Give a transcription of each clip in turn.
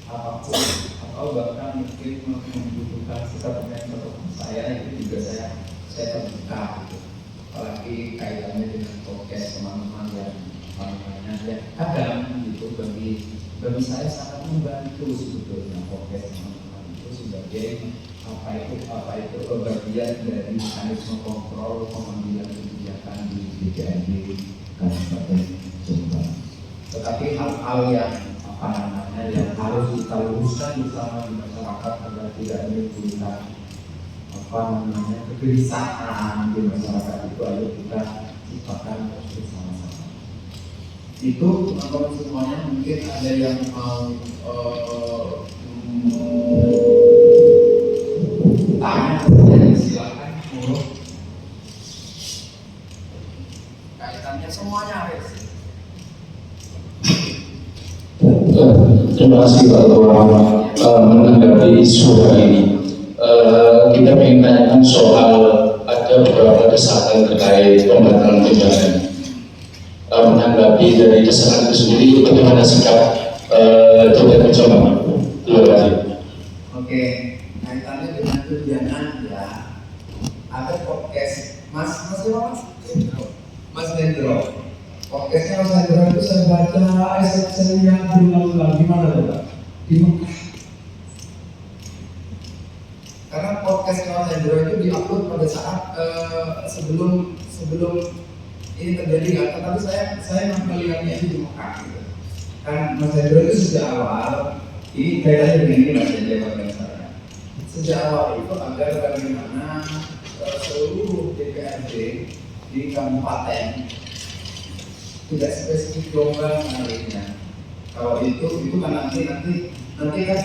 apapun, atau bahkan mungkin membutuhkan sesuatu saya itu juga saya terbuka gitu. Apalagi kaitannya dengan podcast teman-teman yang kadang gitu bagi saya sangat membantu sebetulnya podcast teman-teman itu sebagai apa itu bagian dari mekanisme kontrol pengambilan kebijakan di DPRD Kabupaten Jombang. Tetapi hal-hal yang yang harus kita luruskan bersama di masyarakat agar tidak menimbulkan kegelisahan di masyarakat itu, ayo kita ciptakan bersama-sama. Itu teman-teman semuanya, mungkin ada yang mau tanya, silakan. Kaitannya semuanya harus. Terima kasih Pak Ketua menanggapi isu hari ini. Kita ingin tanyakan soal ada beberapa desakan terkait pembatalan tunjangan. Menanggapi dari desakan itu sendiri, bagaimana sikap Jombang? Terima kasih. Oke, kaitannya dengan tunjangan ya. Ada podcast Mas Hendro. Podcastnya Mas Hendro itu saya baca SSL yang berulang-ulang. Gimana tuh Pak? Di Mekah. Karena podcast Mas Hendro itu diupload pada saat sebelum ini terjadi kan. Tetapi saya melihatnya itu di Mekah gitu. Kan Mas Hendro itu sejak awal, ini kaitannya dengan ini Mas Hendro saya. Sejak awal itu agar bagaimana seluruh DPRD di kabupaten tidak spesifik Jombang menariknya. Kalau itu kan nanti kan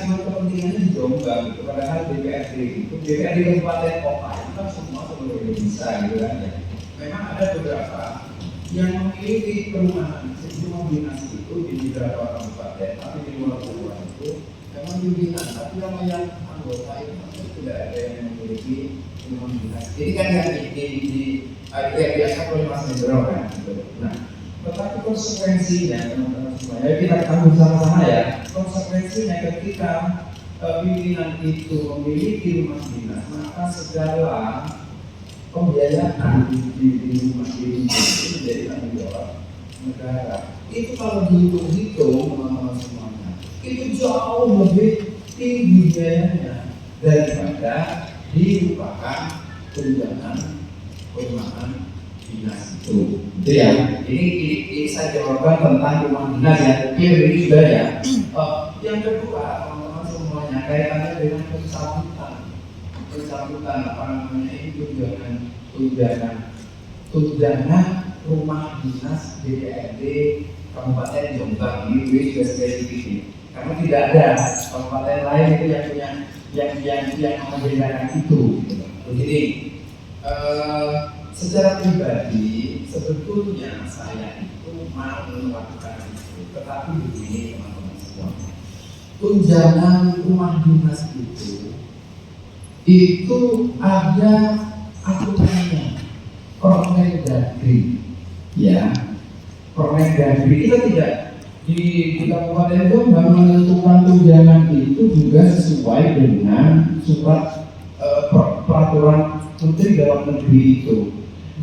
cuma kepentingannya di Jombang gitu. Padahal DPRD kabupaten kota itu kan semua seluruh Indonesia gitu kan ya. Memang ada beberapa yang memiliki perumahan sejumlah dinas itu di beberapa kabupaten, tapi di luar Jawa itu memang pimpinan, tapi yang anggota itu tidak ada yang memiliki perumahan dinas. Jadi kan yang biasa oleh Mas Hendro kan gitu. Nah, tetapi konsekuensinya teman-teman semuanya, kita tanggung sama-sama ya. Konsekuensinya ketika pimpinan itu memiliki rumah dinas, maka segala pembiayaan di rumah dinas itu menjadi tanggung jawab negara. Itu kalau dihitung teman-teman semuanya, itu jauh lebih tinggi biayanya daripada dilupakan tunjangan perumahan dinas itu. Itu ya. Ini saya jawabkan tentang rumah dinas ya. Oke, ini sudah ya. Yang kedua, teman-teman semuanya, kaitannya dengan pencabutan apa namanya itu tunjangan rumah dinas DPRD Kabupaten Jombang. Ini sudah spesifik. Karena tidak ada kabupaten lain itu yang membedakan itu. Begini. Secara pribadi sebetulnya saya itu mau melakukan itu, tetapi begini teman-teman semua, tunjangan rumah dinas itu ada aturannya, Permendagri, ya, Permendagri. Kita tidak di Kabupaten Jombang menentukan tunjangan itu juga sesuai dengan surat peraturan Menteri Dalam Negeri itu.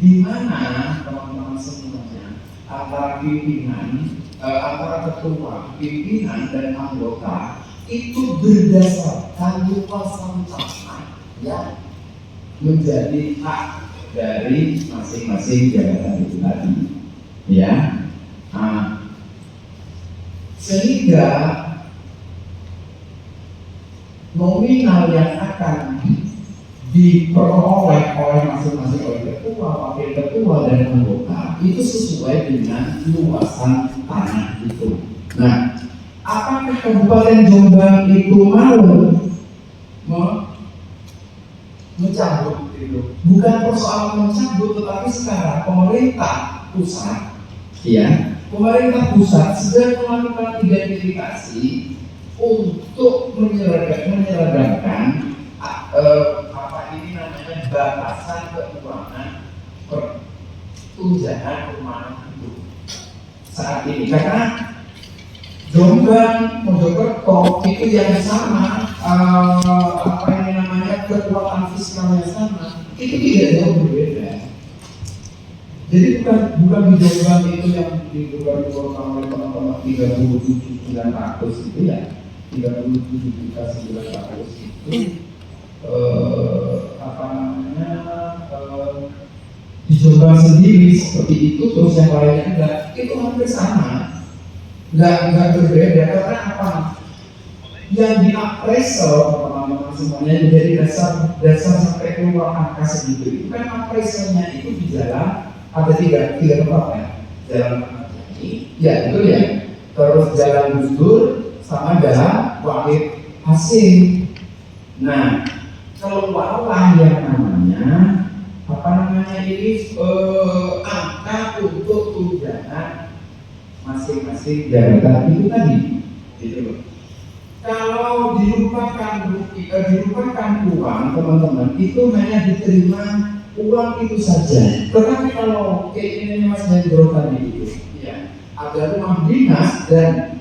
Di mana teman-teman semuanya antara pimpinan, antara ketua, pimpinan dan anggota itu berdasarkan luasan tanah yang menjadi hak dari masing-masing jabatan itu tadi, ya. Sehingga nominal yang akan diperoleh oleh masing-masing oleh ketua, wakil ketua dan anggota itu sesuai dengan luasan tanah itu. Nah, apakah Kabupaten Jombang itu mau mencabut itu? Bukan persoalan mencabut, tetapi sekarang pemerintah pusat, ya, pemerintah pusat sedang melakukan identifikasi untuk menyeragamkan batasan keuangan tunjangan perumahan itu saat ini. Karena Jombang, Mojokerto itu itu yang sama, apa yang namanya kekuatan fiskalnya sama, itu tidak jauh berbeda. Jadi bukan di Jombang itu yang dilakukan oleh teman-teman 37.900 itu ya, 37.900 itu apa namanya di Jombang sendiri seperti itu, terus yang lainnya enggak, itu hampir sama, enggak berbeda. Karena apa? Yang diappraisal teman-teman semuanya menjadi dasar sampai keluar angka segitu itu kan appraisalnya itu di jalan ada tiga tempat ya, jalan ini ya itu ya, terus jalan Gus Dur sama jalan Wahid Hasim. Nah, keluarlah yang namanya apa namanya ini angka untuk tunjangan masing-masing jabatan itu tadi, gitu loh. Kalau dilupakan uang teman-teman, itu hanya diterima uang itu saja. Tetapi kalau keinginannya Mas Hendro tadi itu, ya, ada rumah dinas dan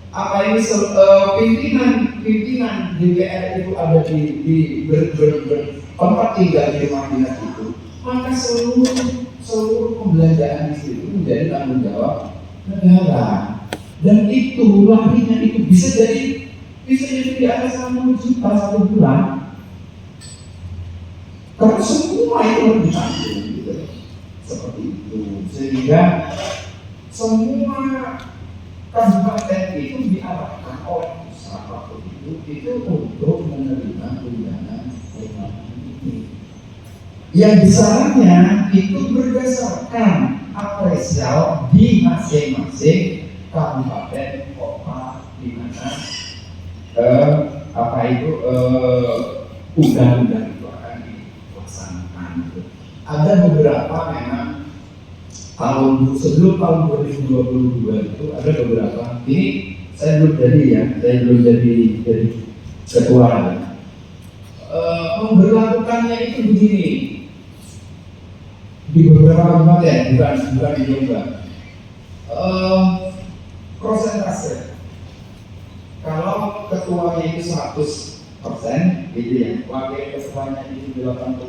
apa ini pimpinan DPR itu ada di tempat tinggal di rumah dinas itu, maka seluruh pembelanjaan di situ menjadi tanggung jawab negara. Dan itu lahirnya itu bisa jadi di atas 60 juta satu bulan. Karena semua itu harus ditanggung gitu. Seperti itu. Sehingga semua kabupaten itu diarahkan oleh pusat waktu itu untuk menerima tunjangan perumahan ini. Yang besarnya itu berdasarkan apresial di masing-masing kabupaten kota di mana undang-undang itu akan dilaksanakan. Ada beberapa memang sebelum tahun 2022 itu ada beberapa. Ini saya belum jadi ketua. Memberlakukannya itu begini di beberapa kabupaten, bukan di Jombang. Prosentase kalau ketuanya itu 100% gitu ya, wakil ketuanya itu 80%,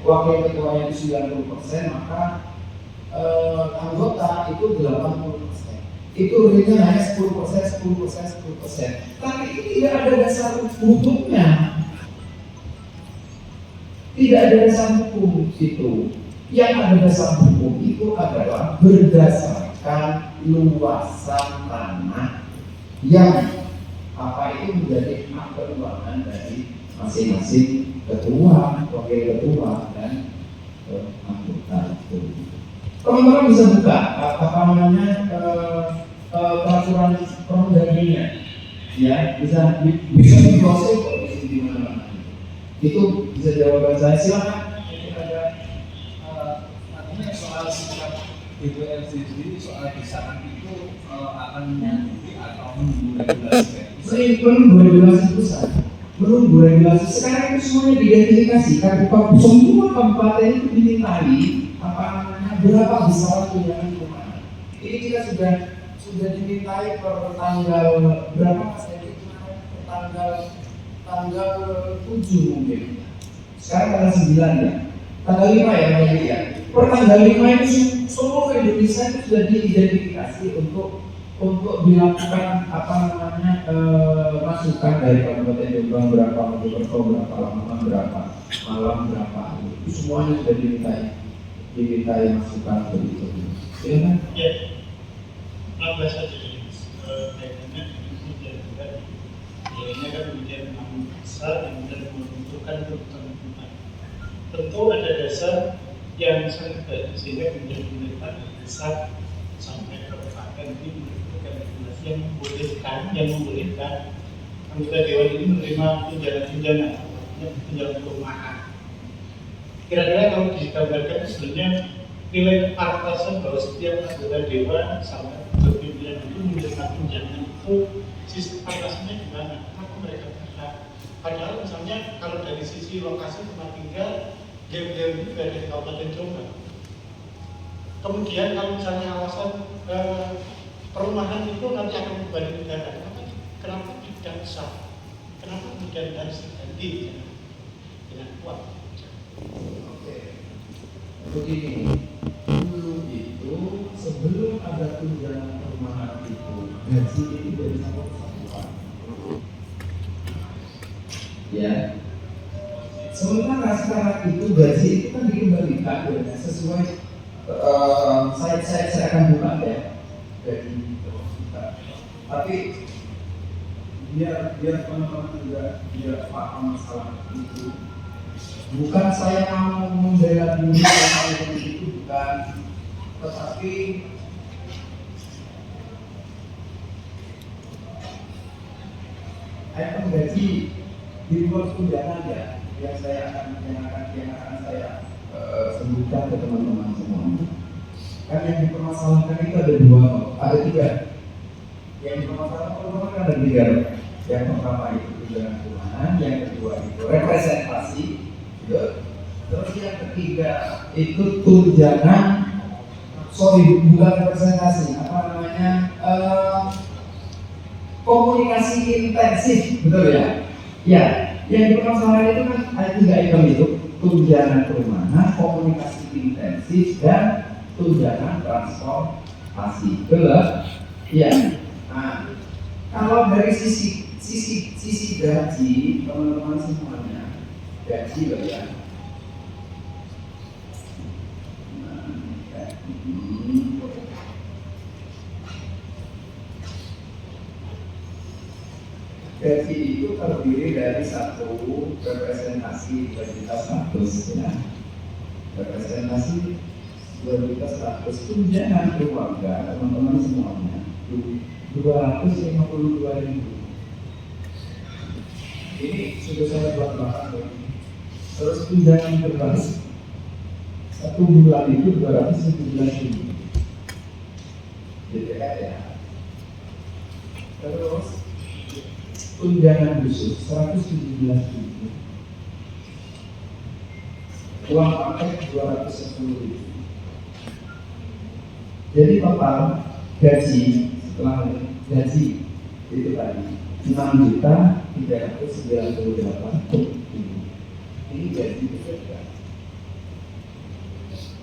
wakil ketuanya itu 90%, maka anggota itu 80%. Itu real hanya 10%. Tapi itu tidak ada dasar hukumnya. Tidak ada dasar hukum itu. Yang ada dasar hukum itu adalah berdasarkan luasan tanah yang itu menjadi hak keuangan dari masing-masing ketua, wakil ketua, dan anggota itu. Teman-teman bisa buka peraturan perundang-undangannya, ya, bisa diproses di mana-mana. Itu bisa jawaban saya. Silakan. Soal sikap DPR sendiri soal desakan itu akan menunggu atau menunggu regulasi? Menunggu regulasi pusat, menunggu regulasi. Sekarang itu semuanya diidentifikasikan. Semua kabupaten itu dimintai berapa besar tunjangan perumahan. Ini kita sudah dimintai per tanggal berapa? Tanggal 7 mungkin. Sekarang tanggal 9 ya. Tanggal 5 ya mungkin ya. Per tanggal 5 itu seluruh Indonesia itu sudah diidentifikasi untuk dilakukan masukan dari Kabupaten Jombang berapa, Mojokerto berapa, Lamongan berapa, Malang berapa. Itu semuanya sudah dimintai masukan begitu. Ya kan? Ya. Nambah saja kaitannya dengan juga nilainya kan menjadi besar yang menentukan kebutuhan rumah. Tentu ada dasar yang sangat baik sehingga menjadi pemerintahan dari besar sampai kabupaten ini menentukan regulasi yang membolehkan anggota dewan ini menerima tunjangan perumahan. Kira-kira kalau digambarkan sebenarnya nilai kepantasan bahwa setiap anggota dewan sama pimpinan itu menerima tunjangan itu sistem pantasnya gimana? Kenapa mereka berhak? Padahal misalnya kalau dari sisi lokasi tempat tinggal beliau ini berada di Kabupaten Jombang. Kemudian kalau misalnya kawasan perumahan itu nanti akan kembali negara, kenapa kenapa tidak sah? Kenapa kemudian harus diganti dengan kuat? Oke, begini, dulu itu sebelum ada tunjangan perumahan itu gaji itu dari satu kesatuan. Ya, sementara sekarang itu gaji itu kan dikembalikan ya, sesuai saya akan buka ya gaji itu. Tapi biar teman-teman juga biar paham masalah itu. Bukan saya mau membela diri atau itu, bukan, tetapi item gaji di luar tunjangan ya yang akan saya sebutkan ke teman-teman semua. Kan yang dipermasalahkan itu ada tiga. Yang dipermasalahkan ada tiga. Yang pertama itu tunjangan keuangan, yang kedua itu representasi, gitu. Terus yang ketiga itu tunjangan, bukan representasi, komunikasi intensif, betul ya? Ya, yang dipermasalahkan itu kan ada tiga item itu, tunjangan perumahan, komunikasi intensif, dan tunjangan transportasi, betul? Ya. Nah, kalau dari sisi gaji teman-teman semuanya, gaji loh ya. Gaji itu terdiri dari satu representasi 2.100.000 ya. Representasi 2.100.000 tunjangan keluarga teman-teman semuanya 252.000. Ini sudah saya buat belakang. Terus tunjangan berbalik 1 bulan itu 217.000 DPR ya. Terus tunjangan khusus 117.000, uang paket 210.000. Jadi total gaji setelah gaji itu tadi 6.398.000. Ini gaji bekerja.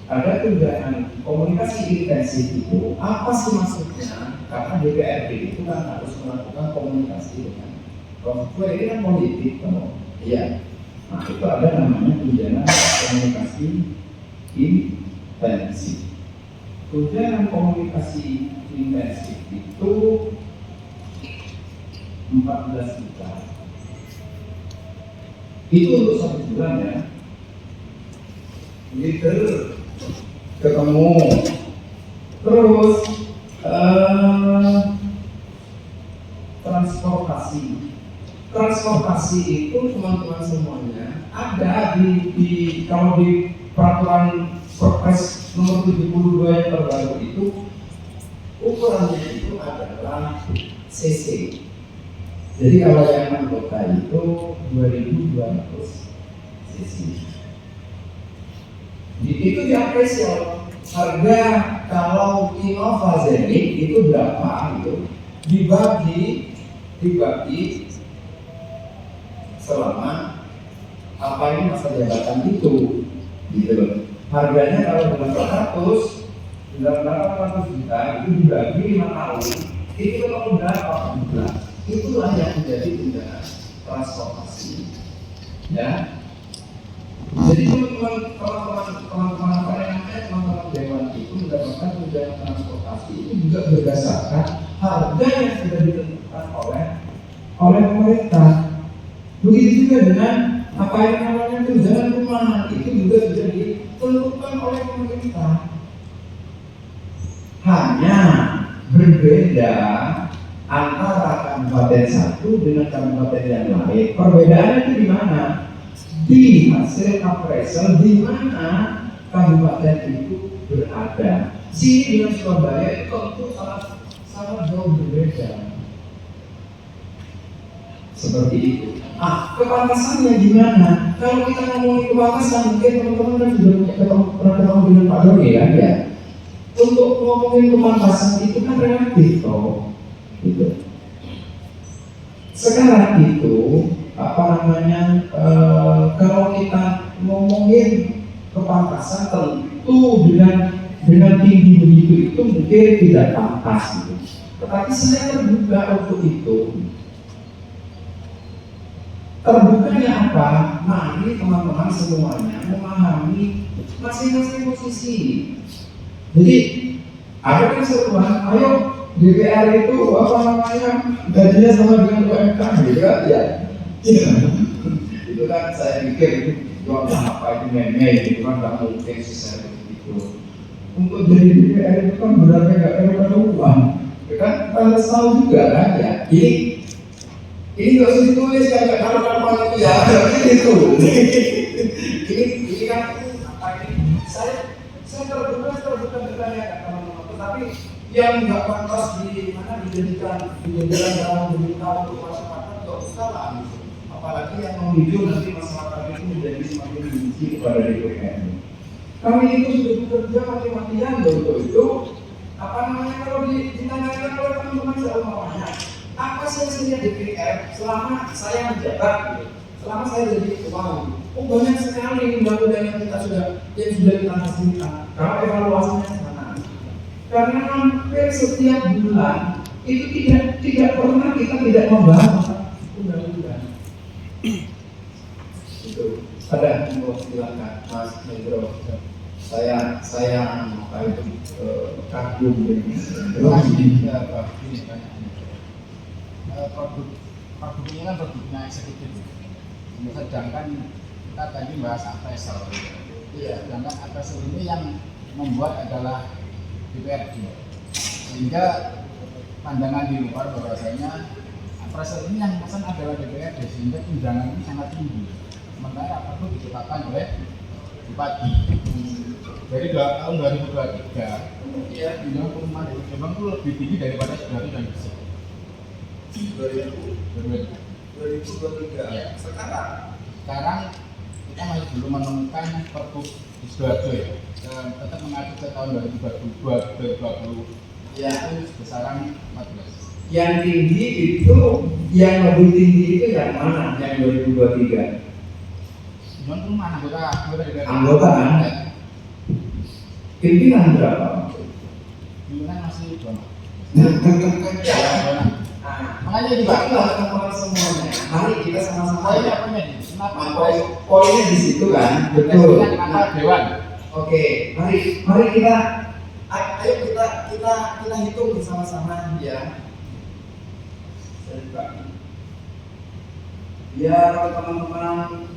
Ada tunjangan komunikasi intensif itu apa sih maksudnya? Karena DPRD itu kan harus melakukan komunikasi dengan konstituen, ini kan politik, iya. Nah itu ada namanya tunjangan komunikasi intensif. Tunjangan komunikasi intensif itu 14 juta. Itu untuk 1 bulan ya. Liter ketemu. Terus transportasi itu teman-teman semuanya ada di kalau di peraturan Perpres nomor 72 yang terbaru itu ukurannya itu adalah cc. Jadi kalau yang anggota itu 2.200 cc. Itu diapresiasi. Harga kalau Innova Zenith itu berapa itu dibagi selama apa ini masa jabatan itu gitu loh. Harganya kalau 800 juta itu dibagi 5 tahun itu kalau berapa bulan, itulah yang menjadi tunjangan transportasi ya. Jadi teman-teman dewan itu mendapatkan tunjangan transportasi itu juga berdasarkan harga yang sudah ditentukan oleh pemerintah. Begitu juga dengan apa yang namanya tunjangan perumahan itu juga sudah ditentukan oleh pemerintah. Hanya berbeda antara kabupaten satu dengan kabupaten yang lain. Perbedaannya itu di mana? Di hasil appraisal di mana kabupaten itu berada. Sini dengan Surabaya itu sangat jauh berbeda. Seperti itu. Kepantasannya gimana? Kalau kita ngomongin kepantasan, mungkin teman-teman kan sudah pernah ketemu dengan Pak Doni kan ya. Untuk ngomongin kepantasan itu kan relatif toh, gitu. sekarang itu apa namanya, kalau kita ngomongin kepantasan tentu dengan tinggi begitu itu mungkin tidak pantas gitu. Tetapi saya terbuka untuk itu. Terbukanya apa? Mari teman-teman semuanya memahami masing-masing posisi. Jadi ada kan seruan, ayo DPR itu apa namanya gajinya sama dengan UMK gitu kan ya. Itu kan saya pikir itu apa itu meme itu kan nggak mungkin sesuai itu. Untuk jadi DPR itu kan berarti nggak perlu uang, ya kan? Kita tahu juga kan ya. Ini nggak usah ditulis kan, nggak kalau itu ya, itu. Ini kan apa ini? Saya terbuka bertanya teman-teman, tetapi yang nggak pantas di mana dijadikan dalam berita untuk masyarakat nggak usah lah. Apalagi yang menuju nanti masyarakat itu menjadi semakin benci kepada DPR. Kami itu sudah bekerja mati-matian untuk itu. Apa namanya kalau ditanyakan oleh teman-teman semuanya, apa sih hasilnya DPR selama saya menjabat, gitu. Selama saya jadi ketua? Oh banyak sekali undang-undang yang sudah kita hasilkan. Kalau evaluasinya sana, karena hampir setiap bulan itu tidak pernah kita tidak membahas undang-undang. Itu ada silakan Mas Hendro. Saya itu kagum dengan produk ini kan produknya eksekutif. Sedangkan kita tadi bahas appraisal. Iya. Sedangkan appraisal ini yang membuat adalah DPRD. Sehingga pandangan di luar bahwasanya appraisal ini yang pesan adalah DPRD, sehingga tunjangan ini sangat tinggi. Sementara apa itu ditetapkan oleh Bupati. Dari tahun 2023, ya tunjangan perumahan di Jombang itu lebih tinggi daripada Sidoarjo dan Gresik. 2023. Ya. Sekarang kita masih belum menemukan pergub di Sidoarjo ya. Tetap mengacu ke tahun 2020 ya. Itu besaran 14. Yang tinggi itu, yang lebih tinggi itu yang mana? Yang 2023. Tunjangan perumahan anggota DPRD. Anggota kan? Pimpinan berapa? Pimpinan masih dona. Ya. Makanya itu Pak. Teman-teman semuanya, mari kita sama-sama. Poinnya apanya nih? Kenapa? Poinnya di situ kan, betul. Anggota dewan. Oke, mari kita, ayo kita hitung bersama-sama ya. Biar teman-teman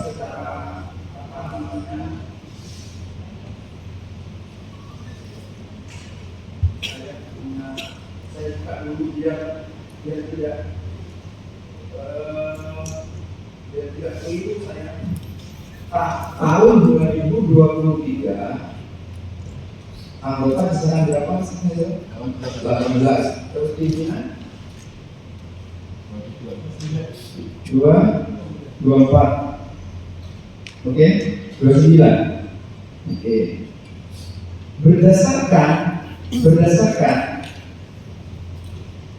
secara apa namanya, saya buka dulu biar tidak keliru saya. Tahun 2023 anggota besaran berapa sebenarnya? 18. Terus pimpinan 24. Oke, 29. Oke. Berdasarkan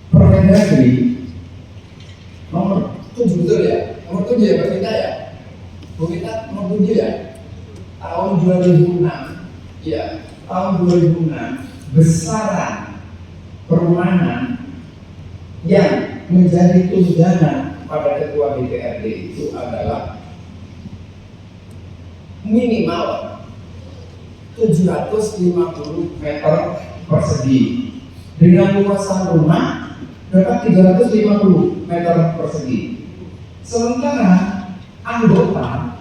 Permendagri nomor 7 betul ya? Nomor 7 ya Pak Kita ya? Bu Kita nomor 7 ya? Tahun 2006 ya, tahun 2006 besaran perumahan yang menjadi tunjangan pada ketua DPRD itu adalah minimal 750 meter persegi. Dengan luasan rumah dapat 350 meter persegi. Sementara anggota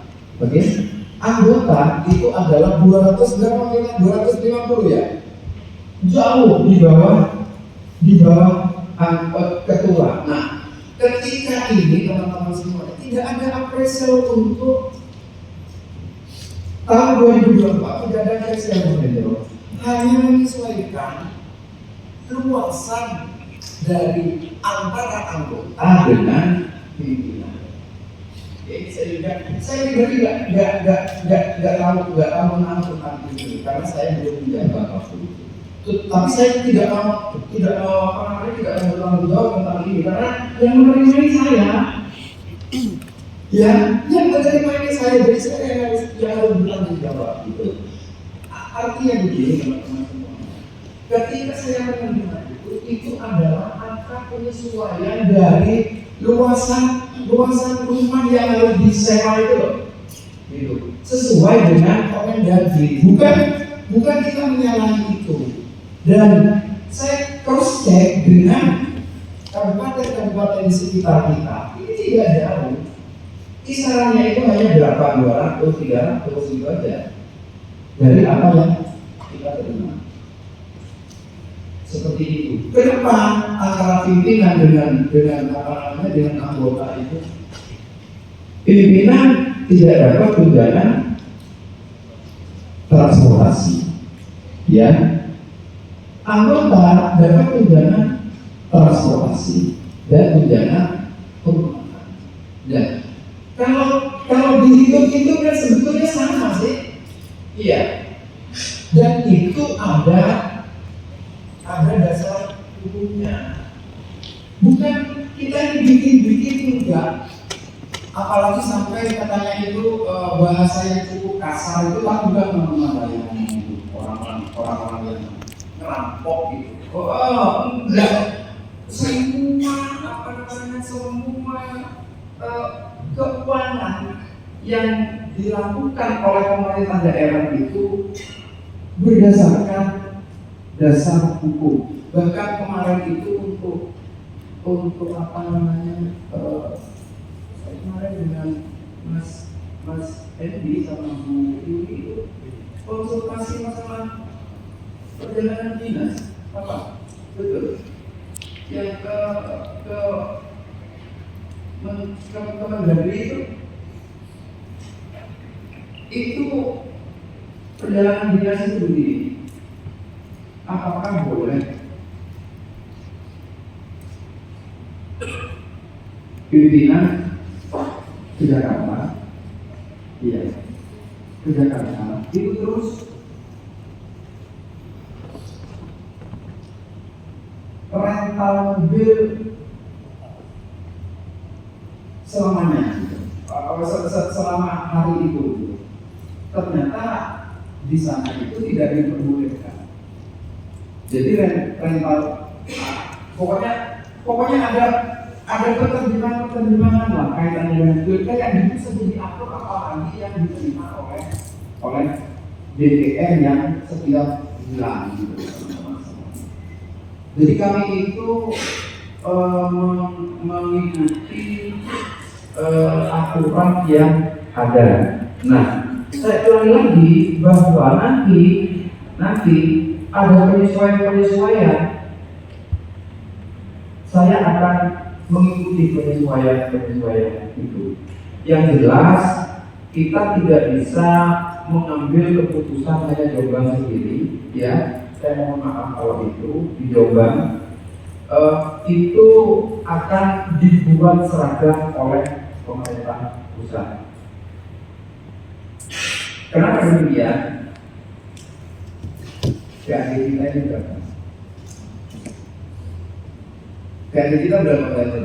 itu adalah 250 ya, jauh di bawah ketua. Nah, ketika ini teman-teman semua tidak ada apresial untuk tahun 2024, tidak ada apresial, hanya menyesuaikan luasan dari antara anggota dengan pimpinan. Jadi saya pribadi nggak tahu tentang ini karena saya belum menjabat waktu itu. Tapi saya tidak mau bertanggung jawab tentang ini karena yang menerima ini saya. Ya, yang menerima ini saya, jadi saya yang harus bertanggung jawab. Artinya begini teman-teman semua. Ketika saya menerima itu adalah angka penyesuaian dari luasan rumah yang harus disewa itu loh. Gitu. Sesuai dengan Kemendagri. Bukan kita menyalahi itu. Dan saya cross check dengan kabupaten-kabupaten di sekitar kita. Ini tidak jauh. Kisarannya itu hanya berapa 200, 300 gitu aja. Dari apa yang kita terima. Seperti itu. Kenapa antara pimpinan dengan anggota itu? Pimpinan tidak dapat tunjangan transportasi, ya. Anggota dapat tunjangan transportasi dan tunjangan perumahan. Dan kalau dihitung itu kan sebetulnya sama sih, iya. Dan itu ada dasar hukumnya. Bukan kita ini bikin enggak. Apalagi sampai katanya itu bahasa yang cukup kasar itu kan juga memadai orang-orang yang ngerampok gitu. Enggak. Semua keuangan yang dilakukan oleh pemerintah daerah itu berdasarkan dasar hukum. Bahkan kemarin itu untuk apa namanya? Saya kemarin dengan Mas Endi sama Bu Yuli itu konsultasi masalah perjalanan dinas apa? Betul. Yang ke Kemendagri itu perjalanan dinas itu begini. Apakah boleh pimpinan ke Jakarta? Iya, ke Jakarta. Itu terus rental mobil selamanya, selama hari itu. Ternyata di sana itu tidak diperbolehkan. Jadi rental, pokoknya ada keterjemahan lah kaitannya dengan itu yang bisa diatur apalagi yang diterima oleh DPR yang setiap bulan gitu. Jadi kami itu mengikuti aturan yang ada. Nah, saya ulangi lagi bahwa nanti ada penyesuaian. Saya akan mengikuti penyesuaian itu. Yang jelas kita tidak bisa mengambil keputusan hanya Jombang sendiri, ya. Saya mohon maaf kalau itu di Jombang itu akan dibuat seragam oleh pemerintah pusat. Kenapa demikian? Gaji kita ini berapa? Gaji kita berapa gaji?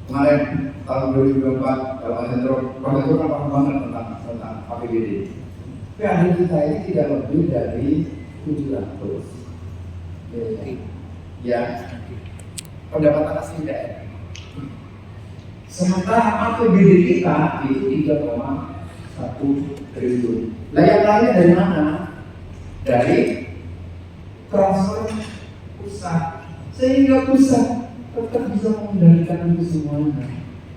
Kemarin tahun 2024 kalau ada itu kan paham banget tentang APBD. Gaji kita ini tidak lebih dari 700. Ya, pendapatan asli daerah. Sementara APBD kita itu 3,1 triliun. Lah yang lainnya dari mana? Dari transfer pusat, sehingga pusat tetap bisa mengendalikan itu semuanya.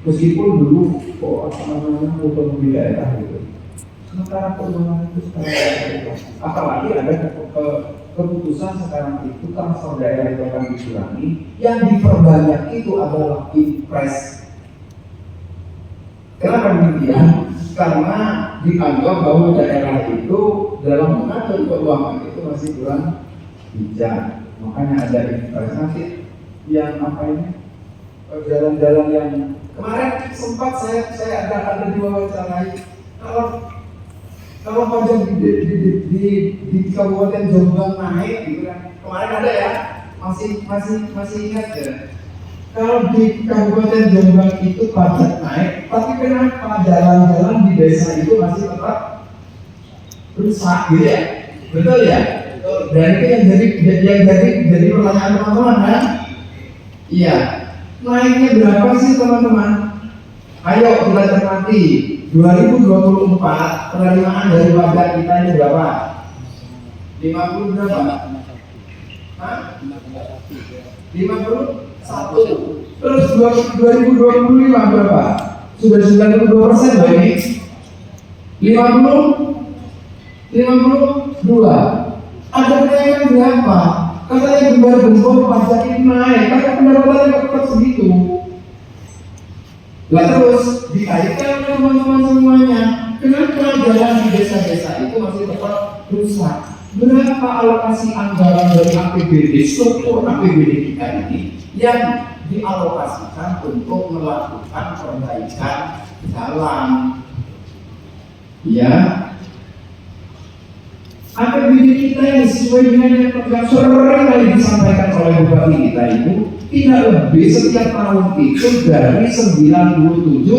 Meskipun dulu otonomi daerah gitu. Sementara pengelolaan itu sekarang apalagi ada keputusan sekarang itu transfer daerah itu akan dikurangi, yang diperbanyak itu adalah impres. Kenapa demikian? Karena dianggap bahwa daerah itu dalam mengatur keuangan itu masih kurang bijak. Makanya ada investasi yang apa ini, jalan-jalan yang kemarin sempat saya ada diwawancarai. Kalau pajak di Kabupaten Jombang naik gitu kan, kemarin ada ya, masih ingat ya. Kalau di Kabupaten Jombang itu pajak naik, tapi kenapa jalan-jalan di desa itu masih tetap rusak gitu ya? Betul ya? Dan itu yang jadi pertanyaan teman-teman kan? Iya. Naiknya berapa sih teman-teman? Ayo kita cermati. 2024 penerimaan dari pajak kita ini berapa? 50 berapa? Hah? 51. Terus 2025 berapa? Sudah 92% loh ini. 52. Ada kenaikan berapa? Katanya gembar-gembor pajak ini naik, karena pendapatannya tetap segitu. Lah terus dikaitkan oleh teman-teman semuanya, kenapa jalan di desa-desa itu masih tetap rusak? Berapa alokasi anggaran dari APBD, struktur APBD kita ini yang dialokasikan untuk melakukan perbaikan jalan? Ya, APBD kita yang sesuai dengan yang sering kali disampaikan oleh bupati kita itu tidak lebih setiap tahun itu dari 97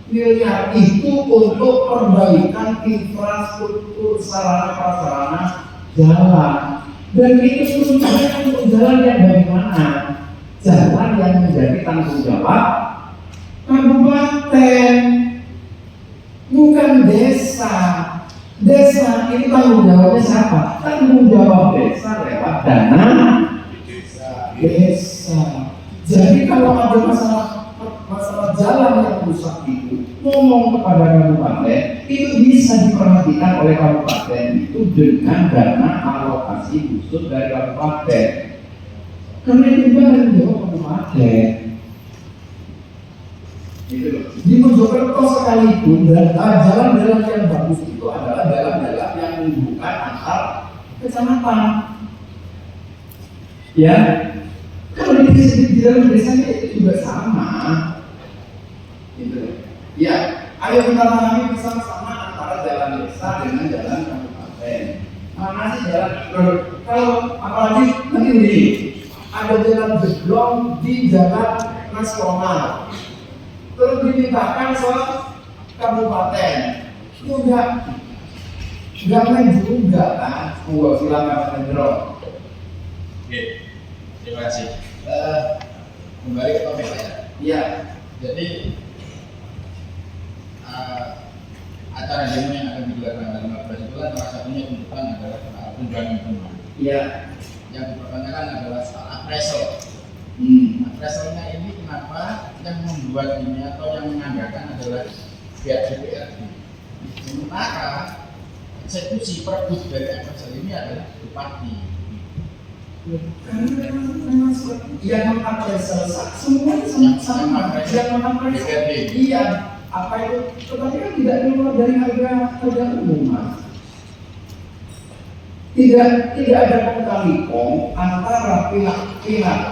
miliar itu untuk perbaikan infrastruktur sarana-prasarana jalan, dan itu sebenarnya untuk jalan yang bagaimana? Jalan yang menjadi tanggung jawab kabupaten, bukan desa. Desa itu tanggung jawabnya siapa? Tanggung jawab desa lewat dana desa. Jadi kalau ada masalah jalan yang rusak itu, ngomong kepada kabupaten, itu bisa diperhatikan oleh kabupaten itu dengan dana alokasi khusus dari kabupaten. Karena itu juga tanggung jawab kabupaten. Di Mojokerto sekalipun jalan-jalan yang bagus itu adalah jalan-jalan yang menghubungkan antar kecamatan. Ya, kalau di dalam desanya itu juga sama. Gitu. Ya, ayo kita pahami bersama-sama antara jalan desa dengan jalan kabupaten. Mana sih jalan? Kalau apalagi nanti ini ada jalan jeblok di jalan nasional, terus dimintakan ke kabupaten, itu enggak main juga kan? Silakan Mas Hendro. Oke, terima kasih. Kembali ke topik ya. Iya. Jadi acara demo yang akan digelar tanggal 15 itu kan salah satunya tuntutan adalah soal tunjangan penuh. Iya. Yang dipertanyakan adalah soal appraisal. Appraisalnya ini kenapa yang membuat ini atau yang menganggarkan adalah pihak DPRD. Sementara eksekusi perebut dari appraisal ini adalah bupati. Karena memang yang mengapresiasi semuanya sama yang mengapresiasi. Iya. Apa itu? Tetapi kan tidak keluar dari harga umum, Mas. Tidak ada kong antara pihak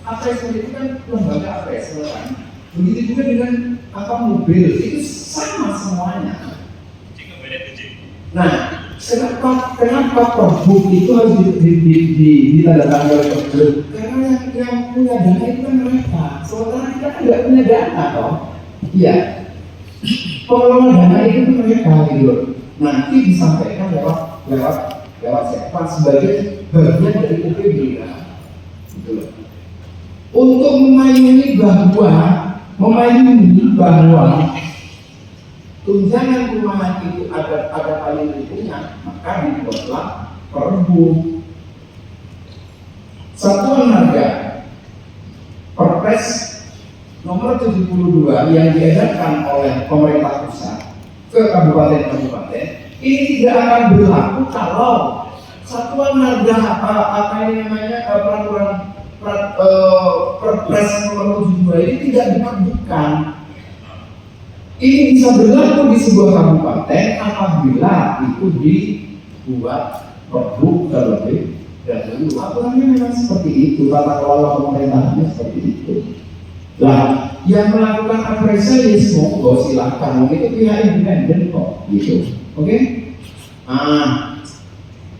appraisal itu kan lembaga appraisal kan. Begitu juga dengan mobil itu sama semuanya. Nah, kenapa perbuk itu harus ditandatangani oleh perbuk? Karena yang punya dana itu kan mereka. Sementara kita kan tidak punya dana toh. Iya. Pengelola dana itu mereka gitu. Nanti disampaikan lewat sekpan sebagai bagian dari UPB kan. Gitu loh. Untuk memayungi bahwa tunjangan perumahan itu ada payung hukumnya, maka dibuatlah Perbu. Satuan harga Perpres nomor 72 yang diedarkan oleh pemerintah pusat ke kabupaten-kabupaten ini tidak akan berlaku kalau satuan harga peraturan Perpres nomor 72 ini tidak diterbitkan. Ini bisa berlaku di sebuah kabupaten apabila itu dibuat Perbu terlebih dahulu. Aturannya memang seperti itu, tata kelola pemerintahnya seperti itu. Nah, yang melakukan appraisal ya monggo silahkan, itu pihak independen kok, gitu. Oke? Nah,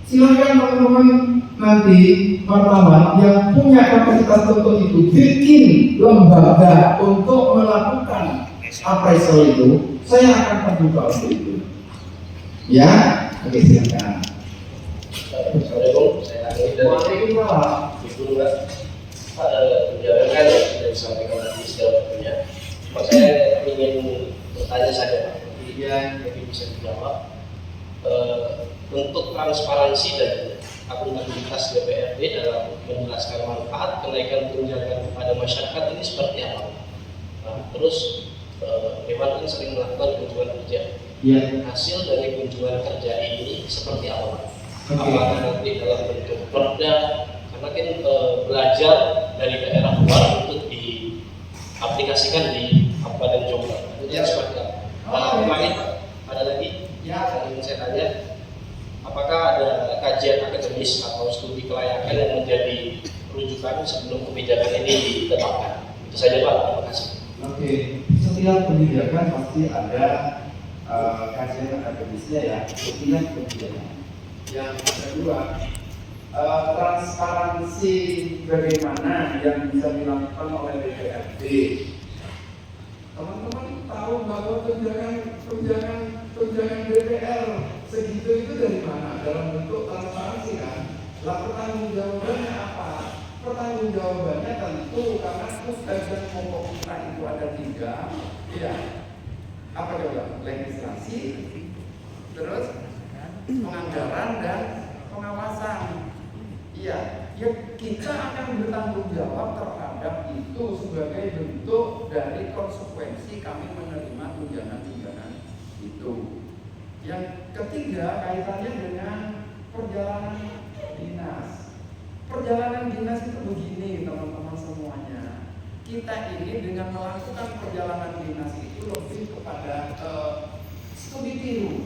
silakan teman-teman nanti wartawan yang punya kapasitas untuk itu bikin lembaga untuk melakukan appraisal itu. Saya akan terbuka untuk itu. Ya, oke silakan. Assalamualaikum, saya Anggi dari Waalaikumsalam. Ibu Mbak. Menjalankan yang sudah disampaikan tadi segala macamnya. Cuma saya ingin bertanya saja Pak, jadi bisa dijawab. Untuk transparansi dan akuntabilitas DPRD dalam menjelaskan manfaat kenaikan tunjangan kepada masyarakat ini seperti apa? Nah, terus Dewan kan sering melakukan kunjungan kerja. Ya. Hasil dari kunjungan kerja ini seperti apa Pak? Oke. Apakah nanti dalam bentuk perda, karena kan belajar dari daerah luar untuk diaplikasikan di Kabupaten Jombang. Itu Ya. seperti apa? Kemarin Pak, ada lagi Ya. yang ingin saya tanya, apakah ada kajian akademis atau studi kelayakan yang menjadi rujukan sebelum kebijakan ini ditetapkan? Itu saja Pak, terima kasih. Oke, setiap kebijakan pasti ada kajian akademisnya ya, setiap kebijakan. Yang kedua, transparansi bagaimana yang bisa dilakukan oleh DPRD. Teman-teman tahu bahwa tunjangan DPR segitu itu dari mana? Dalam bentuk transparansi kan? Lah pertanggungjawabannya apa? Pertanggungjawabannya tentu karena tugas dan pokok kita itu ada 3, ya. Apa coba? Legislasi, terus penganggaran dan pengawasan. Iya, ya kita akan bertanggung jawab terhadap itu sebagai bentuk dari konsekuensi kami menerima tunjangan-tunjangan itu. Yang ketiga kaitannya dengan perjalanan dinas. Perjalanan dinas itu begini teman-teman semuanya. Kita ini dengan melakukan perjalanan dinas itu lebih kepada studi tiru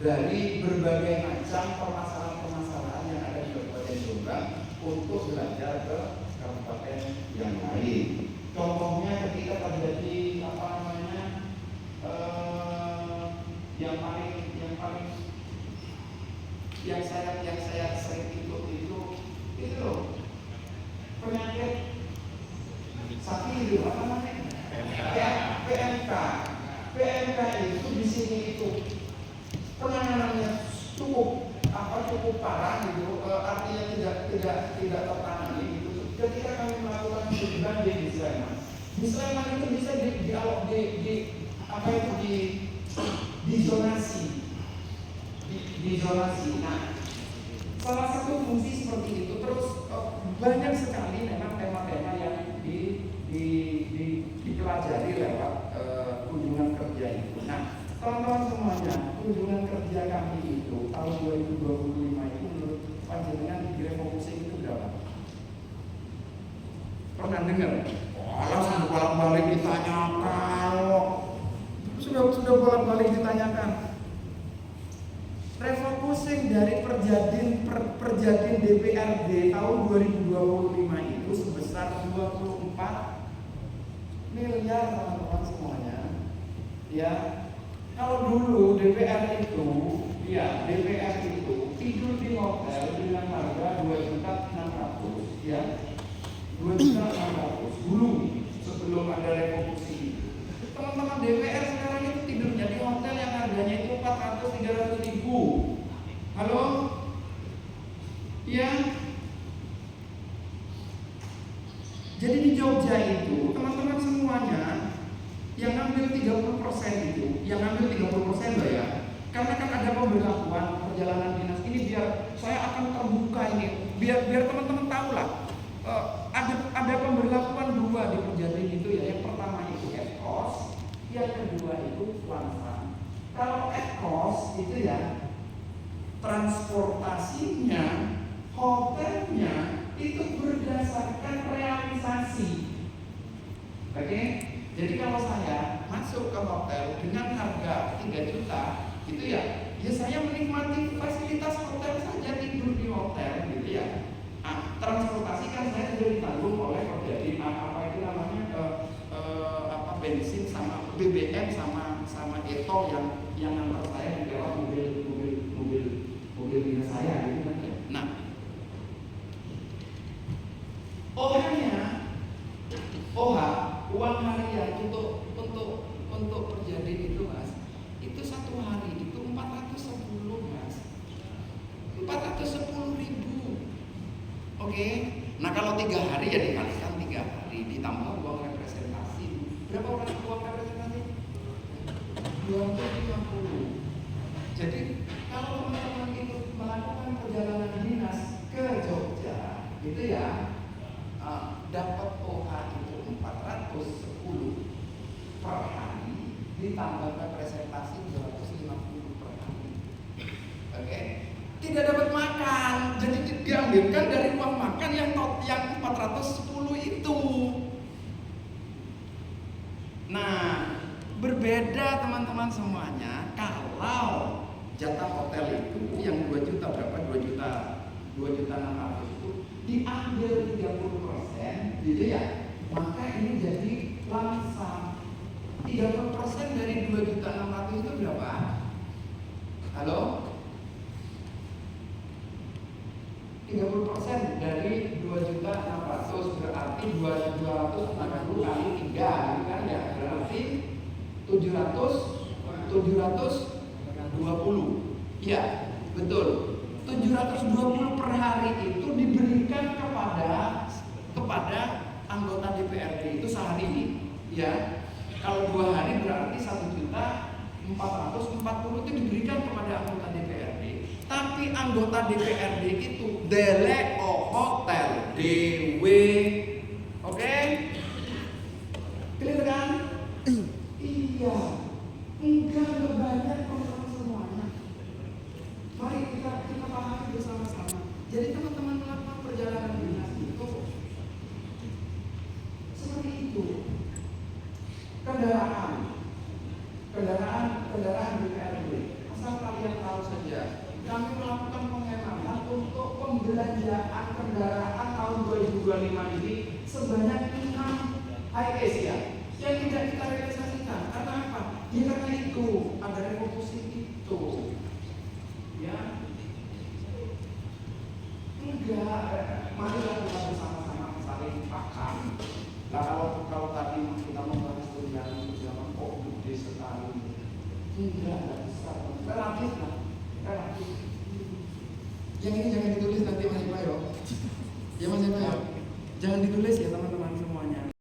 dari berbagai macam permasalahan-permasalahan yang ada di Kabupaten Jombang untuk belajar ke kabupaten yang lain. Contohnya ketika terjadi yang saya sering ikut itu loh, penyakit sapi itu apa namanya? PMK. PMK itu di sini itu penanganannya cukup parah gitu, artinya tidak tertangani gitu. Ketika kami melakukan kunjungan di Sleman itu bisa di zonasi. Nah, salah satu fungsi seperti itu. Terus banyak sekali memang tema-tema yang dipelajari lewat kunjungan kerja itu. Nah, teman-teman semuanya, kunjungan kerja kami itu tahun 2025 itu menurut panjenengan refocusing itu berapa? Pernah dengar? Sudah bolak-balik ditanyakan. Sudah bolak-balik ditanyakan. Refocusing dari perjadin DPRD tahun 2025 itu sebesar 24 miliar teman-teman semuanya. Ya, kalau dulu DPR itu tidur di hotel dengan harga 2.600.000 ya. 2.600.000 dulu sebelum ada revolusi. Teman-teman DPR sekarang itu tidurnya di hotel yang harganya itu 400-300.000. Halo? Ya. Jadi di Jogja itu teman-teman semuanya yang ngambil 30% itu, yang ngambil 30% loh ya. Karena kan ada pemberlakuan perjalanan dinas ini, biar saya akan terbuka ini, biar teman-teman tahu lah. Ada pemberlakuan 2 di Perjadin itu ya. Yang pertama itu @kos, yang kedua itu Lansa. Kalau @kos itu ya transportasinya, hotelnya itu berdasarkan realisasi. Oke? Jadi kalau saya masuk ke hotel dengan harga 3 juta, itu ya saya menikmati fasilitas hotel saja, tidur di hotel gitu ya. Nah, transportasi kan saya sudah ditanggung oleh Perjadin, bensin sama BBM sama sama Eto yang ngantar saya di lewat mobil dinas saya gitu kan. Nah, uang harian untuk perjanjian itu mas, itu satu hari itu 410 mas, 410.000. Oke. Nah kalau 3 hari ya dikalikan 3 hari ditambah uang representasi. Berapa uang representasi? 250. Jadi kalau teman-teman itu melakukan perjalanan dinas ke Jogja, gitu ya, dapat OH itu 410 per hari ditambah representasi 250 per hari. Oke. Tidak dapat makan, jadi diambilkan dari uang makan yang 410 itu. Nah, berbeda teman-teman semuanya kalau jatah hotel itu yang 2 juta berapa? 2 juta 600 itu diambil 30%, gitu ya. Maka ini jadi langsam. 30% dari 2.600.000 itu berapa? Halo? 30% dari 2.600.000 berarti 260 kali 3 kan ya, berarti 720. Iya, betul. 720 per hari itu diberikan kepada anggota DPRD itu sehari ini, ya. Kalau 2 hari berarti 1.440 itu diberikan kepada anggota DPRD. Tapi anggota DPRD itu delek hotel dewe, oke? Clear kan? Iya, enggak banyak teman-teman semuanya. Mari kita pahami bersama-sama. Jadi teman-teman melakukan perjalanan dinas itu seperti itu. Kendaraan DPRD. Asal kalian tahu saja, kami melakukan penghematan untuk pembelanjaan kendaraan tahun 2025 ini sebanyak 6 HIS ya, yang tidak kita realisasikan. Karena apa? Ya karena itu ada revolusi itu, ya. Enggak, marilah kita bersama-sama saling paham. Nah kalau tadi kita membahas tunjangan kok gede sekali, enggak bisa, relatif lah. Yang ini jangan ditulis nanti Mas Ipa yo. Ya Mas Ipa yo. Jangan ditulis ya teman-teman.